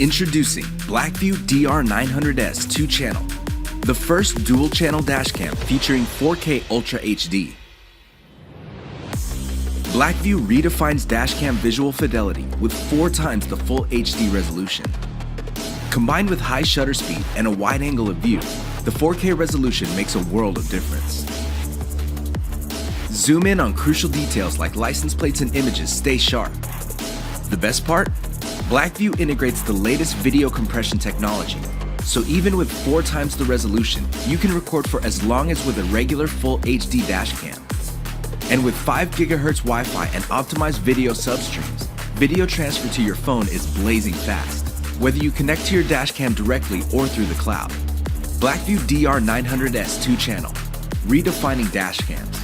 Introducing BlackVue DR900S 2-channel, the first dual-channel dashcam featuring 4K Ultra HD. BlackVue redefines dashcam visual fidelity with 4 times the full HD resolution. Combined with high shutter speed and a wide angle of view, the 4K resolution makes a world of difference. Zoom in on crucial details like license plates and images stay sharp. The best part? BlackVue integrates the latest video compression technology, so even with 4 times the resolution, you can record for as long as with a regular full HD dashcam. And with 5 GHz Wi-Fi and optimized video substreams, video transfer to your phone is blazing fast, whether you connect to your dashcam directly or through the cloud. BlackVue DR900S 2-channel, redefining dashcams.